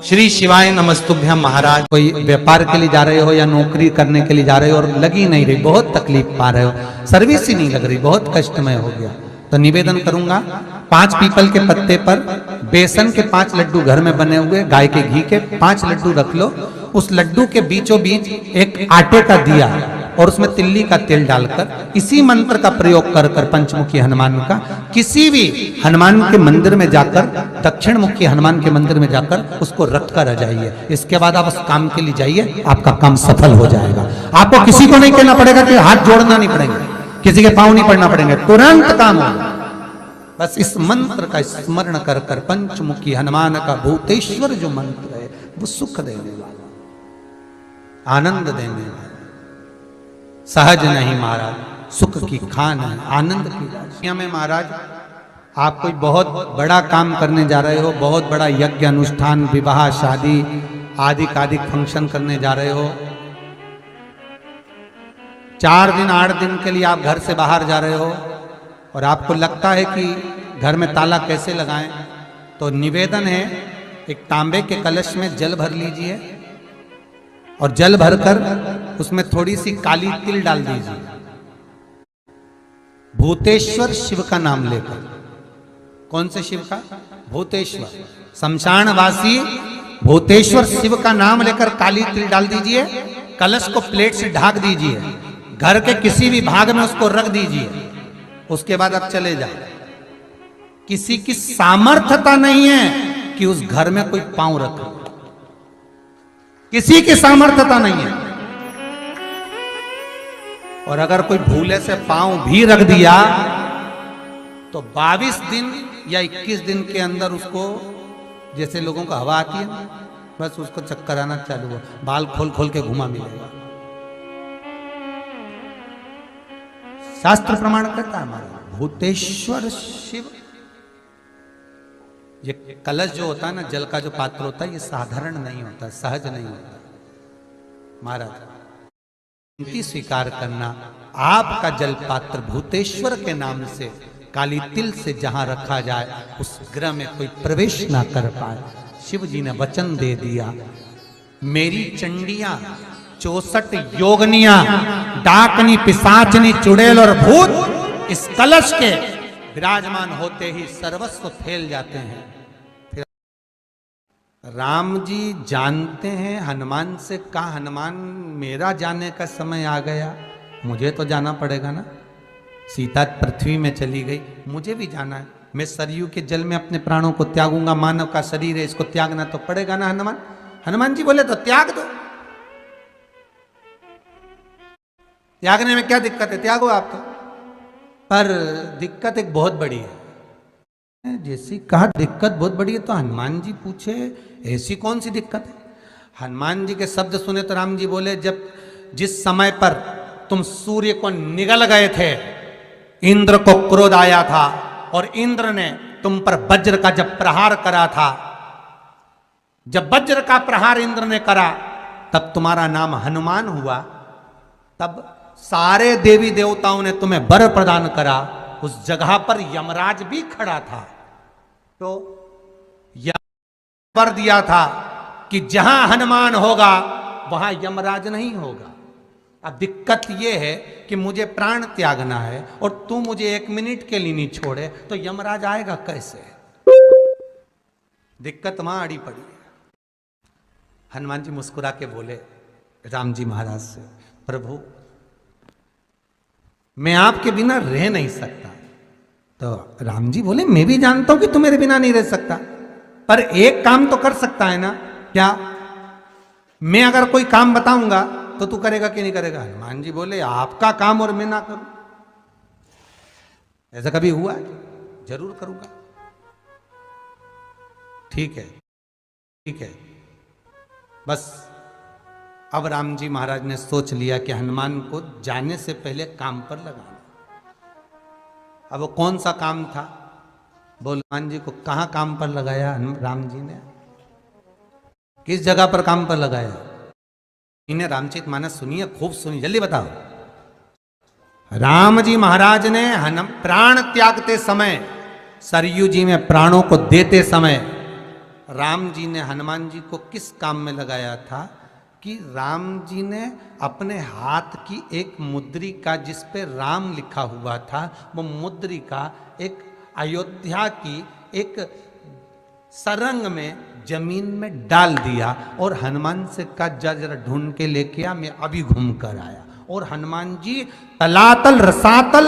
श्री शिवाय नमस्तुभ्यम। महाराज कोई व्यापार के लिए जा रहे हो या नौकरी करने के लिए जा रहे हो और लगी नहीं रही, बहुत तकलीफ पा रहे हो, सर्विस ही नहीं लग रही, बहुत कष्टमय हो गया, तो निवेदन करूंगा 5 पीपल के पत्ते पर बेसन के 5 लड्डू घर में बने हुए, गाय के घी के 5 लड्डू रख लो। उस लड्डू के बीचों बीच एक आटे का दिया और उसमें तिल्ली का तेल डालकर इसी मंत्र का प्रयोग कर कर पंचमुखी हनुमान का किसी भी हनुमान के मंदिर में जाकर, दक्षिण मुखी हनुमान के मंदिर में जाकर उसको रख कर आ जाइए। इसके बाद आप उस काम के लिए जाइए, आपका काम सफल हो जाएगा। आपको किसी को नहीं कहना पड़ेगा कि हाथ जोड़ना नहीं पड़ेगा, किसी के पांव नहीं पड़ना पड़ेंगे, तुरंत काम होगा। बस इस मंत्र का स्मरण कर कर पंचमुखी हनुमान का भूतेश्वर जो मंत्र है वो सुख देने वाला, आनंद देने वाला, सहज नहीं महाराज, सुख की खान है, आनंद की राशि में। महाराज आप कोई बहुत बड़ा काम करने जा रहे हो, बहुत बड़ा यज्ञ अनुष्ठान, विवाह, शादी आदि आदि फंक्शन करने जा रहे हो, 4 दिन 8 दिन के लिए आप घर से बाहर जा रहे हो और आपको लगता है कि घर में ताला कैसे लगाएं, तो निवेदन है एक तांबे के कलश में जल भर लीजिए और जल भरकर उसमें थोड़ी सी काली तिल डाल दीजिए, भूतेश्वर शिव का नाम लेकर। कौन से शिव का? भूतेश्वर, शमशानवासी भूतेश्वर शिव का नाम लेकर काली तिल डाल दीजिए, कलश को प्लेट से ढक दीजिए, घर के किसी भी भाग में उसको रख दीजिए। उसके बाद आप चले जाए। किसी की सामर्थ्यता नहीं है कि उस घर में कोई पांव रखे, किसी की सामर्थ्यता नहीं है। और अगर कोई भूले से पांव भी रख दिया तो 22 दिन या 21 दिन के अंदर उसको, जैसे लोगों को हवा आती है, बस उसको चक्कर आना चालू हो, बाल खोल खोल के घुमा मिलेगा। शास्त्र प्रमाण करता है हमारा भूतेश्वर शिव। ये कलश जो होता है ना, जल का जो पात्र होता है, ये साधारण नहीं होता, सहज नहीं होता। महाराज स्वीकार करना, आपका जल पात्र भूतेश्वर के नाम से काली तिल से जहां रखा जाए उस गृह में कोई प्रवेश ना कर पाए। शिव जी ने वचन दे दिया, मेरी चंडियां 64 योगनियां, डाकनी, पिशाचनी, चुड़ैल और भूत इस कलश के विराजमान होते ही सर्वस्व फैल जाते हैं। फिर राम जी जानते हैं हनुमान से, कहा हनुमान मेरा जाने का समय आ गया, मुझे तो जाना पड़ेगा ना, सीता पृथ्वी में चली गई, मुझे भी जाना है, मैं सरयू के जल में अपने प्राणों को त्यागूंगा, मानव का शरीर है, इसको त्यागना तो पड़ेगा ना हनुमान। हनुमान जी बोले तो त्याग दो, त्यागने में क्या दिक्कत है, त्यागो आप तो। पर दिक्कत एक बहुत बड़ी है। जैसी कहा दिक्कत बहुत बड़ी है, तो हनुमान जी पूछे ऐसी कौन सी दिक्कत है? हनुमान जी के शब्द सुने तो राम जी बोले, जब जिस समय पर तुम सूर्य को निगल गए थे, इंद्र को क्रोध आया था और इंद्र ने तुम पर वज्र का जब प्रहार करा था, जब वज्र का प्रहार इंद्र ने करा तब तुम्हारा नाम हनुमान हुआ, तब सारे देवी देवताओं ने तुम्हें वर प्रदान करा। उस जगह पर यमराज भी खड़ा था, तो वर दिया था कि जहां हनुमान होगा वहां यमराज नहीं होगा। अब दिक्कत यह है कि मुझे प्राण त्यागना है और तू मुझे 1 मिनट के लिए नहीं छोड़े, तो यमराज आएगा कैसे? दिक्कत वहां अड़ी पड़ी है। हनुमान जी मुस्कुरा के बोले राम जी महाराज से, प्रभु मैं आपके बिना रह नहीं सकता। तो राम जी बोले, मैं भी जानता हूं कि तू मेरे बिना नहीं रह सकता, पर एक काम तो कर सकता है ना। क्या? मैं अगर कोई काम बताऊंगा तो तू करेगा कि नहीं करेगा? हनुमान जी बोले, आपका काम और मैं ना करूं, ऐसा कभी हुआ है? जरूर करूंगा। ठीक है, ठीक है। बस अब राम जी महाराज ने सोच लिया कि हनुमान को जाने से पहले काम पर लगाना। अब वो कौन सा काम था? बोल हनुमान जी को कहां काम पर लगाया राम जी ने? किस जगह पर काम पर लगाया? इन्हें रामचरितमानस सुनिए, खूब सुनिए, जल्दी बताओ। राम जी महाराज ने प्राण त्यागते समय, सरयू जी में प्राणों को देते समय राम जी ने हनुमान जी को किस काम में लगाया था कि राम जी ने अपने हाथ की एक मुद्रिका जिस पे राम लिखा हुआ था, वो मुद्रिका एक अयोध्या की एक सरंग में जमीन में डाल दिया और हनुमान से कहा जा जरा ढूंढ के लेके आ, मैं अभी घूम कर आया। और हनुमान जी तलातल रसातल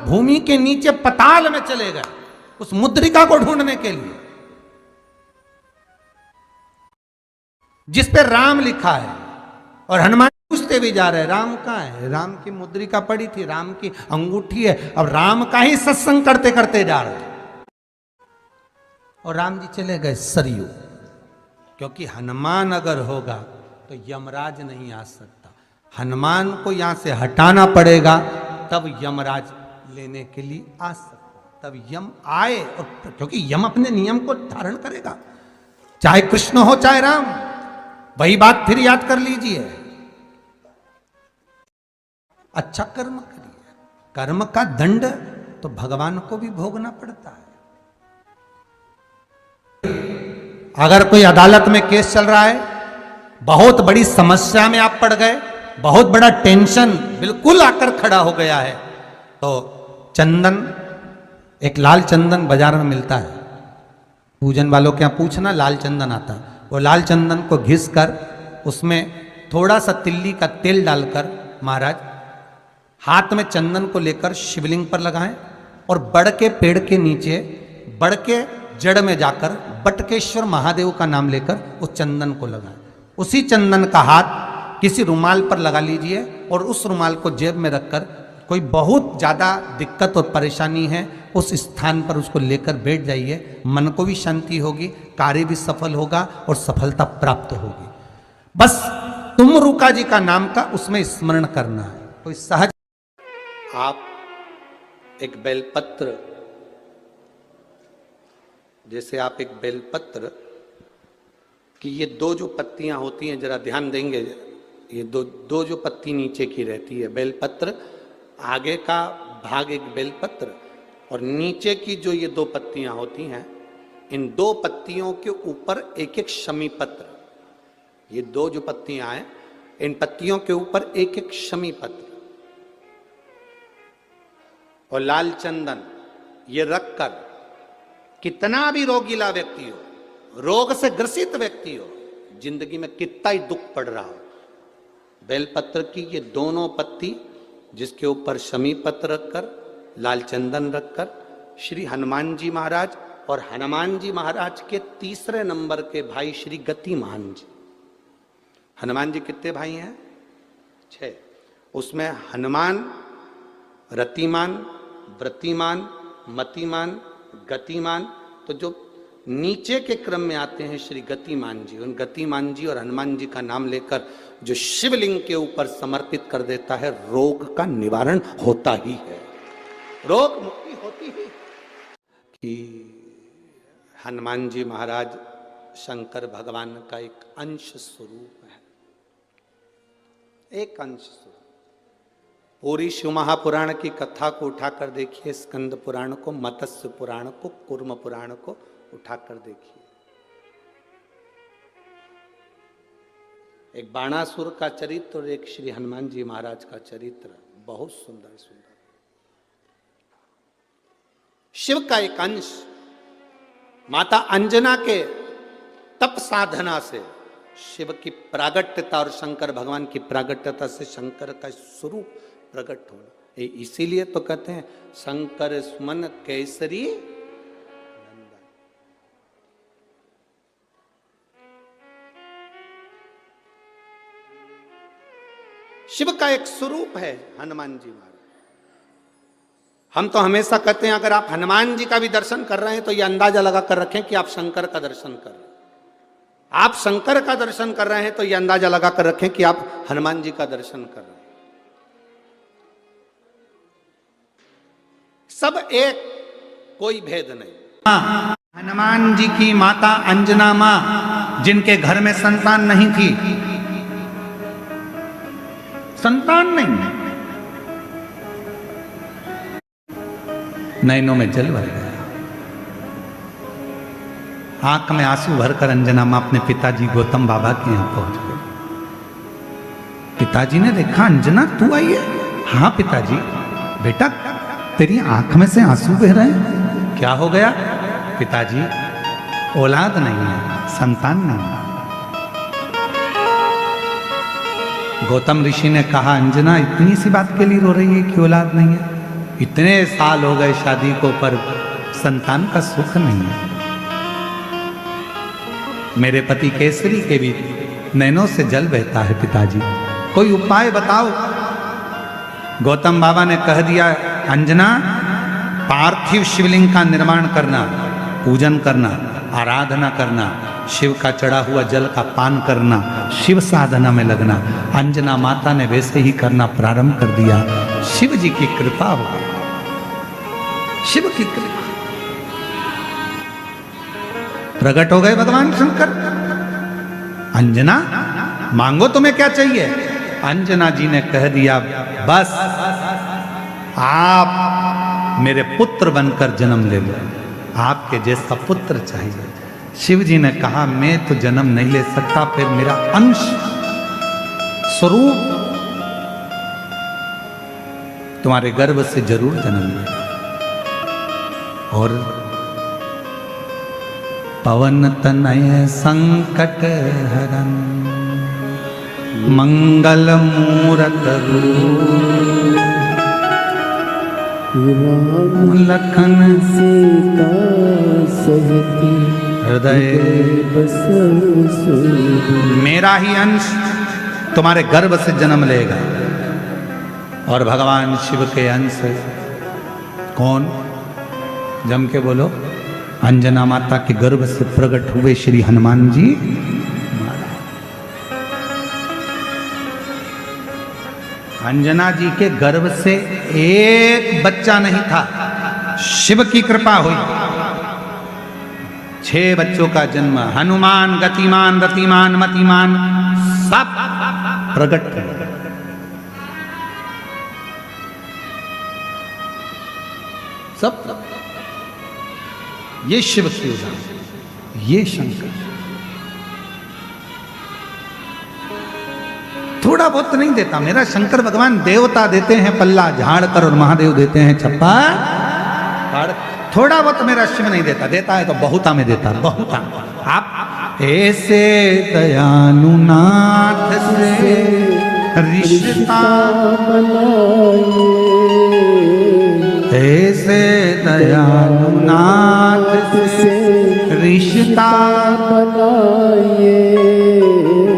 भूमि के नीचे पताल में चले गए उस मुद्रिका को ढूंढने के लिए जिस पे राम लिखा है। और हनुमान पूछते भी जा रहे राम कहाँ है, राम की मुद्रिका पड़ी थी, राम की अंगूठी है। अब राम का ही सत्संग करते करते जा रहे और राम जी चले गए सरयू, क्योंकि हनुमान अगर होगा तो यमराज नहीं आ सकता। हनुमान को यहां से हटाना पड़ेगा तब यमराज लेने के लिए आ सकता, तब यम आए। और क्योंकि यम अपने नियम को धारण करेगा, चाहे कृष्ण हो चाहे राम। वही बात फिर याद कर लीजिए, अच्छा कर्म करिए, कर्म का दंड तो भगवान को भी भोगना पड़ता है। अगर कोई अदालत में केस चल रहा है, बहुत बड़ी समस्या में आप पड़ गए, बहुत बड़ा टेंशन बिल्कुल आकर खड़ा हो गया है, तो चंदन, एक लाल चंदन बाजार में मिलता है, पूजन वालों के यहाँ पूछना, लाल चंदन आता है। वो लाल चंदन को घिस कर उसमें थोड़ा सा तिल्ली का तेल डालकर महाराज हाथ में चंदन को लेकर शिवलिंग पर लगाएं और बड़ के पेड़ के नीचे, बड़ के जड़ में जाकर बटकेश्वर महादेव का नाम लेकर उस चंदन को लगाएं। उसी चंदन का हाथ किसी रुमाल पर लगा लीजिए और उस रुमाल को जेब में रखकर, कोई बहुत ज़्यादा दिक्कत और परेशानी है उस स्थान पर उसको लेकर बैठ जाइए, मन को भी शांति होगी, कार्य भी सफल होगा और सफलता प्राप्त होगी। बस तुम रुका जी का नाम का उसमें स्मरण करना है। कोई सहज, आप एक बेलपत्र, जैसे आप एक बेलपत्र कि ये दो जो पत्तियां होती हैं, जरा ध्यान देंगे, ये दो जो पत्ती नीचे की रहती है बेलपत्र, आगे का भाग एक बेलपत्र और नीचे की जो ये दो पत्तियां होती हैं, इन दो पत्तियों के ऊपर एक एक शमी पत्र, ये दो जो पत्तियां हैं इन पत्तियों के ऊपर एक एक शमी पत्र और लाल चंदन, ये रखकर कितना भी रोगीला व्यक्ति हो, रोग से ग्रसित व्यक्ति हो, जिंदगी में कितना ही दुख पड़ रहा हो, बेलपत्र की ये दोनों पत्ती जिसके ऊपर शमी पत्र रखकर, लाल चंदन रखकर, श्री हनुमान जी महाराज और हनुमान जी महाराज के तीसरे नंबर के भाई श्री गतिमान जी। हनुमान जी कितने भाई हैं? 6। उसमें हनुमान, रतिमान, व्रतिमान, मतिमान, गतिमान, तो जो नीचे के क्रम में आते हैं श्री गतिमान जी, उन गतिमान जी और हनुमान जी का नाम लेकर जो शिवलिंग के ऊपर समर्पित कर देता है, रोग का निवारण होता ही है, रोग मुक्ति होती ही। कि हनुमान जी महाराज शंकर भगवान का एक अंश स्वरूप है, एक अंश स्वरूप। पूरी शिव महापुराण की कथा को उठाकर देखिए, स्कंद पुराण को, मत्स्य पुराण को, कूर्म पुराण को उठाकर देखिए। एक बाणासुर का चरित्र और एक श्री हनुमान जी महाराज का चरित्र, बहुत सुंदर सुंदर। शिव का एक अंश माता अंजना के तप साधना से शिव की प्रागट्यता और शंकर भगवान की प्रागट्यता से शंकर का स्वरूप प्रकट होना, इसीलिए तो कहते हैं शंकर सुमन केसरी नंदन। शिव का एक स्वरूप है हनुमान जी महाराज। हम तो हमेशा कहते हैं अगर आप हनुमान जी का भी दर्शन कर रहे हैं तो यह अंदाजा लगा कर रखें कि आप शंकर का दर्शन कर रहे हैं। आप शंकर का दर्शन कर रहे हैं तो यह अंदाजा लगा कर रखें कि आप हनुमान जी का दर्शन कर रहे हैं। सब एक, कोई भेद नहीं। हनुमान जी की माता अंजना मां, जिनके घर में संतान नहीं थी, संतान नहीं, नैनों में जल भर गया। आंख में आंसू भरकर अंजना मां अपने पिताजी गौतम बाबा के यहाँ पहुंच गए। पिताजी ने देखा, अंजना तू आई है? हाँ पिताजी। बेटा तेरी आंख में से आंसू बह रहे हैं, क्या हो गया? पिताजी औलाद नहीं है, संतान नहीं है। गौतम ऋषि ने कहा, अंजना इतनी सी बात के लिए रो रही है कि औलाद नहीं है? इतने साल हो गए शादी को पर संतान का सुख नहीं है। मेरे पति केसरी के भी नैनों से जल बहता है पिताजी, कोई उपाय बताओ। गौतम बाबा ने कह दिया, अंजना पार्थिव शिवलिंग का निर्माण करना, पूजन करना, आराधना करना, शिव का चढ़ा हुआ जल का पान करना, शिव साधना में लगना। अंजना माता ने वैसे ही करना प्रारंभ कर दिया। शिव जी की कृपा हो गई, शिव की कृपा, प्रकट हो गए भगवान शंकर। अंजना मांगो तुम्हें क्या चाहिए? अंजना जी ने कह दिया, बस आप मेरे पुत्र बनकर जन्म ले लो, आपके जैसा पुत्र चाहिए। शिव जी ने कहा, मैं तो जन्म नहीं ले सकता, फिर मेरा अंश स्वरूप तुम्हारे गर्भ से जरूर जन्म ले। और पवन तनय संकट हरन मंगल मूरत लखन सीता सहित हृदय मेरा ही अंश तुम्हारे गर्भ से जन्म लेगा। और भगवान शिव के अंश कौन? जम के बोलो। अंजना माता के गर्भ से प्रकट हुए श्री हनुमान जी। अंजना जी के गर्भ से एक बच्चा नहीं था, शिव की कृपा हुई 6 बच्चों का जन्म। हनुमान, गतिमान, रतिमान, मतिमान सब प्रकट हुए। सब ये शिव की उदाहरण, ये शंकर। थोड़ा बहुत नहीं देता मेरा शंकर भगवान, देवता देते हैं पल्ला झाड़ कर और महादेव देते हैं छप्पा फाड़। थोड़ा बहुत मेरा शिव नहीं देता, देता है तो बहुता में देता, बहुता। आप ऐसे दयानुनाथ से रिश्ता ऐसे दयानुनाथ से रिश्ता बनाइए।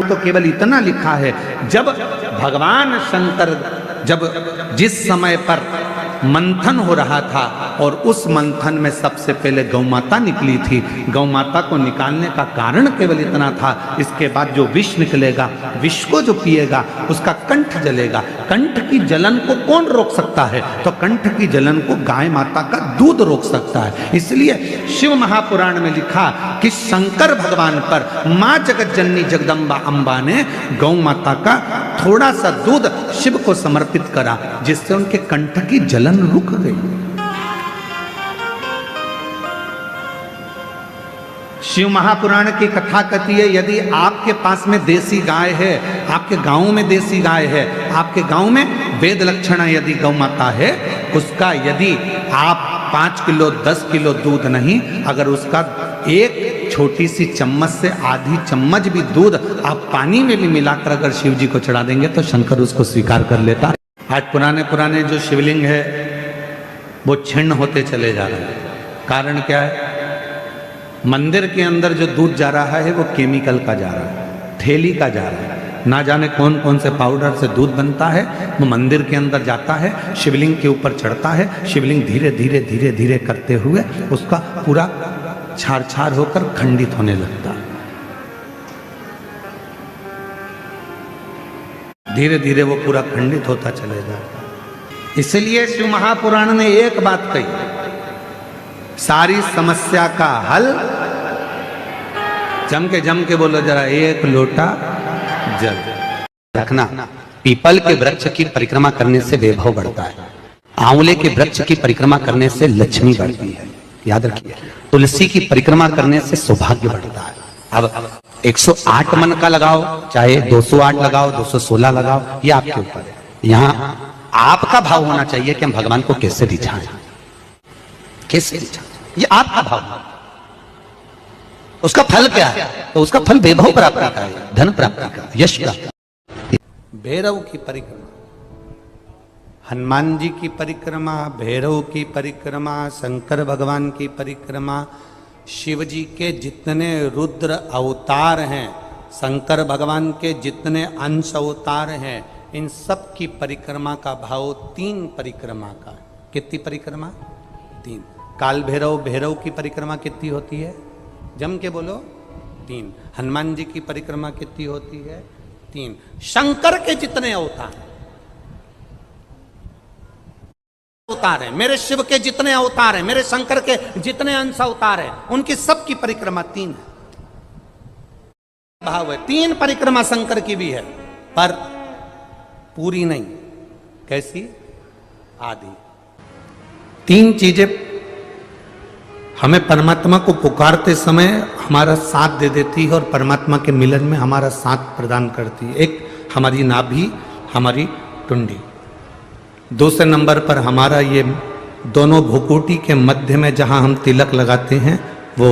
तो केवल इतना लिखा है, जब भगवान शंकर जिस समय पर मंथन हो रहा था और उस मंथन में सबसे पहले गौ माता निकली थी, गौ माता को निकालने का कारण केवल इतना था, इसके बाद जो विष निकलेगा, विष को जो पिएगा उसका कंठ जलेगा। कंठ की जलन को कौन रोक सकता है? तो कंठ की जलन को गाय माता का दूध रोक सकता है। इसलिए शिव महापुराण में लिखा कि शंकर भगवान पर माँ जगत जननी जगदम्बा अम्बा ने गौ माता का थोड़ा सा दूध शिव को समर्पित करा, जिससे उनके कंठ की जलन रुक गई। शिव महापुराण की कथा कहती है, यदि आपके पास में देसी गाय है, आपके गांव में देसी गाय है, आपके गांव में वेद लक्षणा यदि गौ माता है, उसका यदि आप 5 किलो 10 किलो दूध नहीं, अगर उसका एक छोटी सी चम्मच से आधी चम्मच भी दूध आप पानी में भी मिलाकर अगर शिव जी को चढ़ा देंगे तो शंकर उसको स्वीकार कर लेता। आज पुराने जो शिवलिंग है वो छिन्न होते चले जा रहे हैं। कारण क्या है? मंदिर के अंदर जो दूध जा रहा है वो केमिकल का जा रहा है, थैली का जा रहा है। ना जाने कौन कौन से पाउडर से दूध बनता है, वो मंदिर के अंदर जाता है, शिवलिंग के ऊपर चढ़ता है। शिवलिंग धीरे धीरे धीरे धीरे करते हुए उसका पूरा छार छार होकर खंडित होने लगता है। धीरे धीरे वो पूरा खंडित होता चलेगा। इसलिए शिव महापुराण ने एक बात कही, सारी समस्या का हल, जम के बोलो जरा, एक लोटा जल रखना। पीपल के वृक्ष की परिक्रमा करने से वैभव बढ़ता है, आंवले के वृक्ष की परिक्रमा करने से लक्ष्मी बढ़ती है, याद रखिए, तुलसी की परिक्रमा करने से सौभाग्य बढ़ता है। अब 108 मन का लगाओ, चाहे 208 लगाओ, 216 लगाओ, ये आपके ऊपर है। यहाँ आपका भाव होना चाहिए कि हम भगवान को कैसे रिझाएं, कैसे रिझाएं, ये आपका भाव है। उसका फल क्या है? तो उसका फल वैभव प्राप्ति का है, धन प्राप्ति का, यश का। भैरव की परिक्रमा, हनुमान जी की परिक्रमा, भैरव की परिक्रमा, शंकर भगवान की परिक्रमा, शिव जी के जितने रुद्र अवतार हैं, शंकर भगवान के जितने अंश अवतार हैं, इन सब की परिक्रमा का भाव 3 परिक्रमा का। कितनी परिक्रमा? 3। काल भैरव, भैरव की परिक्रमा कितनी होती है? जम के बोलो, 3। हनुमान जी की परिक्रमा कितनी होती है? 3। शंकर के जितने अवतार है, मेरे शिव के जितने अवतार हैं, मेरे शंकर के जितने अंश अवतार हैं, उनकी सबकी परिक्रमा 3 है। भाव है 3 परिक्रमा शंकर की भी है, पर पूरी नहीं। कैसी? आधी। 3 चीजें हमें परमात्मा को पुकारते समय हमारा साथ दे देती है और परमात्मा के मिलन में हमारा साथ प्रदान करती है। एक हमारी नाभि, हमारी टुंडी। दूसरे नंबर पर हमारा ये दोनों भुकुटी के मध्य में जहां हम तिलक लगाते हैं, वो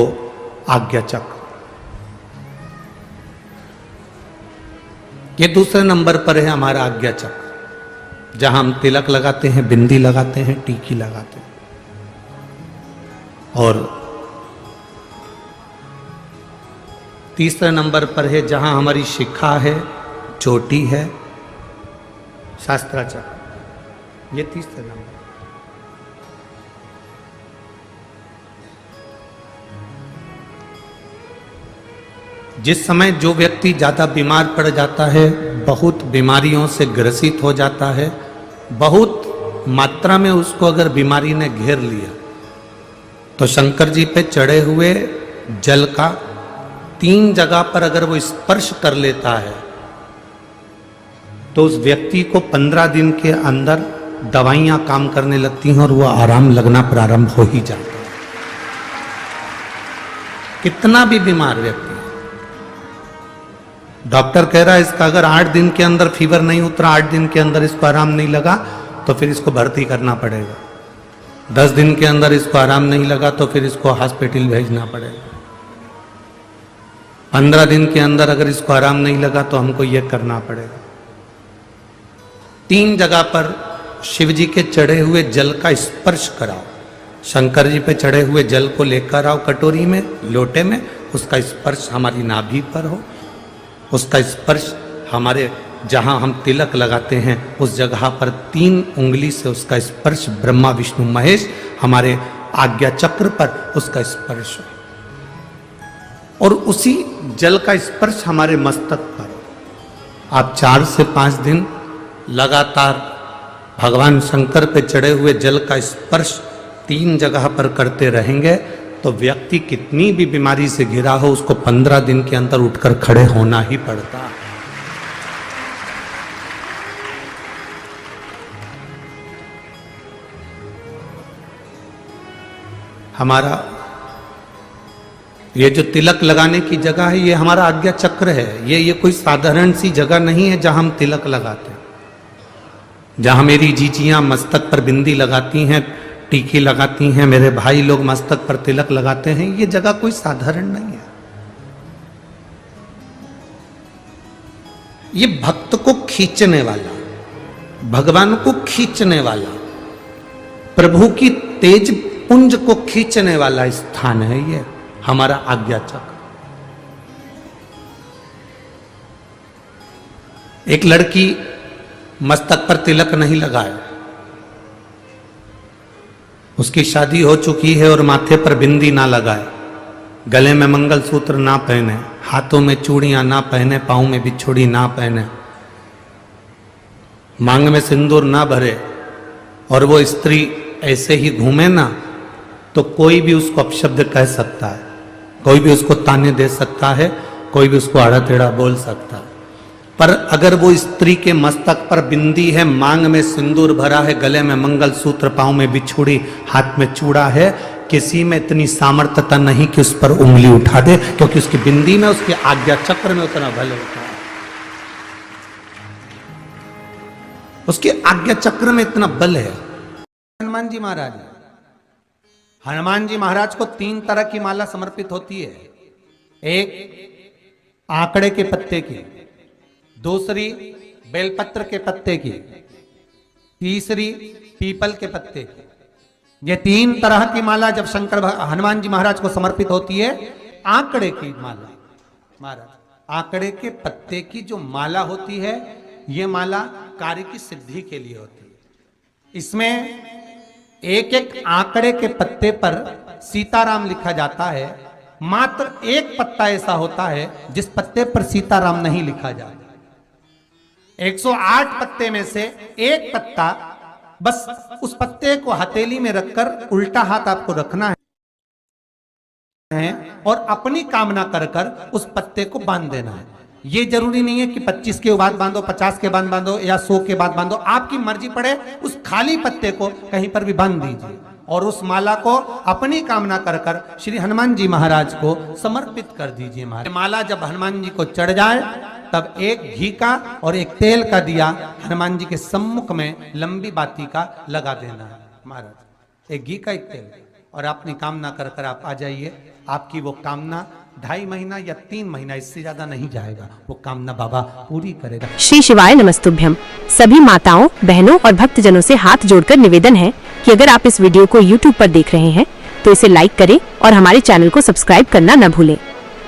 आज्ञा चक्र। ये दूसरे नंबर पर है हमारा आज्ञा चक्र, जहां हम तिलक लगाते हैं, बिंदी लगाते हैं, टीकी लगाते हैं। और तीसरे नंबर पर है जहां हमारी शिखा है, चोटी है, शास्त्राचक्र। ये तीसरे नंबर। जिस समय जो व्यक्ति ज्यादा बीमार पड़ जाता है, बहुत बीमारियों से ग्रसित हो जाता है, बहुत मात्रा में उसको अगर बीमारी ने घेर लिया, तो शंकर जी पे चढ़े हुए जल का 3 जगह पर अगर वो स्पर्श कर लेता है, तो उस व्यक्ति को 15 दिन के अंदर दवाइयां काम करने लगती हैं और वो आराम लगना प्रारंभ हो ही जाता है। कितना भी बीमार व्यक्ति, डॉक्टर कह रहा है इसका अगर 8 दिन के अंदर फीवर नहीं उतरा, 8 दिन के अंदर इसको आराम नहीं लगा, तो फिर इसको भर्ती करना पड़ेगा। 10 दिन के अंदर इसको आराम नहीं लगा, तो फिर इसको हॉस्पिटल भेजना पड़ेगा। 15 दिन के अंदर अगर इसको आराम नहीं लगा, तो हमको यह करना पड़ेगा। 3 जगह पर शिव जी के चढ़े हुए जल का स्पर्श कराओ। शंकर जी पे चढ़े हुए जल को लेकर आओ कटोरी में, लोटे में, उसका स्पर्श हमारी नाभि पर हो, उसका स्पर्श हमारे जहां हम तिलक लगाते हैं उस जगह पर 3 उंगली से उसका स्पर्श, ब्रह्मा विष्णु महेश हमारे आज्ञा चक्र पर उसका स्पर्श हो, और उसी जल का स्पर्श हमारे मस्तक पर। आप 4 से 5 दिन लगातार भगवान शंकर पे चढ़े हुए जल का स्पर्श 3 जगह पर करते रहेंगे, तो व्यक्ति कितनी भी बीमारी से घिरा हो, उसको 15 दिन के अंदर उठकर खड़े होना ही पड़ता है। हमारा ये जो तिलक लगाने की जगह है, ये हमारा आज्ञा चक्र है। ये कोई साधारण सी जगह नहीं है जहां हम तिलक लगाते हैं। जहां मेरी जीजियां मस्तक पर बिंदी लगाती हैं, टीकी लगाती हैं, मेरे भाई लोग मस्तक पर तिलक लगाते हैं, ये जगह कोई साधारण नहीं है। ये भक्त को खींचने वाला, भगवान को खींचने वाला, प्रभु की तेज पुंज को खींचने वाला स्थान है ये हमारा आज्ञा चक्र। एक लड़की मस्तक पर तिलक नहीं लगाए, उसकी शादी हो चुकी है और माथे पर बिंदी ना लगाए, गले में मंगलसूत्र ना पहने, हाथों में चूड़ियां ना पहने, पांव में बिछुड़ी ना पहने, मांग में सिंदूर ना भरे, और वो स्त्री ऐसे ही घूमे ना, तो कोई भी उसको अपशब्द कह सकता है, कोई भी उसको ताने दे सकता है, कोई भी उसको आड़ा टेढ़ा बोल सकता है। पर अगर वो स्त्री के मस्तक पर बिंदी है, मांग में सिंदूर भरा है, गले में मंगलसूत्र, पांव में बिछुड़ी, हाथ में चूड़ा है, किसी में इतनी सामर्थ्यता नहीं कि उस पर उंगली उठा दे, क्योंकि उसकी बिंदी में, उसके आज्ञा चक्र में उतना बल होता है, उसके आज्ञा चक्र में इतना बल है। हनुमान जी महाराज, हनुमान जी महाराज को 3 तरह की माला समर्पित होती है। एक आंकड़े के पत्ते की, दूसरी बेलपत्र के पत्ते की, तीसरी पीपल के पत्ते की। ये 3 तरह की माला जब हनुमान जी महाराज को समर्पित होती है। आंकड़े की माला, महाराज आंकड़े के पत्ते की जो माला होती है, ये माला कार्य की सिद्धि के लिए होती है। इसमें एक एक आंकड़े के पत्ते पर सीताराम लिखा जाता है। मात्र एक पत्ता ऐसा होता है जिस पत्ते पर सीताराम नहीं लिखा जाता। 108 पत्ते में से एक पत्ता, बस उस पत्ते को हथेली में रखकर उल्टा हाथ आपको रखना है और अपनी कामना कर कर उस पत्ते को बांध देना है। ये जरूरी नहीं है कि 25 के बाद बांधो, 50 के बाद बांधो या 100 के बाद बांधो, आपकी मर्जी पड़े। उस खाली पत्ते को कहीं पर भी बांध दीजिए और उस माला को अपनी कामना कर कर श्री हनुमान जी महाराज को समर्पित कर दीजिए। माला जब हनुमान जी को चढ़ जाए तब एक घी का और एक तेल का दिया हनुमान जी के सम्मुख में लंबी बाती का लगा देना है महाराज, एक घी का एक तेल, और अपनी कामना कर कर आप आ जाइए। आपकी वो कामना 2.5 महीना या 3 महीना, इससे ज्यादा नहीं जाएगा, वो कामना बाबा पूरी करेगा। श्री शिवाय नमस्तुभ्यम। सभी माताओं, बहनों और भक्तजनों से हाथ जोड़कर निवेदन है कि अगर आप इस वीडियो को YouTube पर देख रहे हैं तो इसे लाइक करें और हमारे चैनल को सब्सक्राइब करना न भूलें।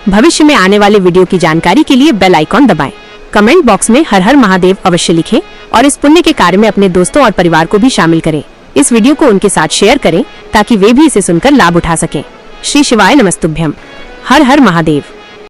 भविष्य में आने वाले वीडियो की जानकारी के लिए बेल आइकॉन दबाएं। कमेंट बॉक्स में हर हर महादेव अवश्य लिखें और इस पुण्य के कार्य में अपने दोस्तों और परिवार को भी शामिल करें। इस वीडियो को उनके साथ शेयर करें ताकि वे भी इसे सुनकर लाभ उठा सकें। श्री शिवाय नमस्तुभ्यम। हर हर महादेव।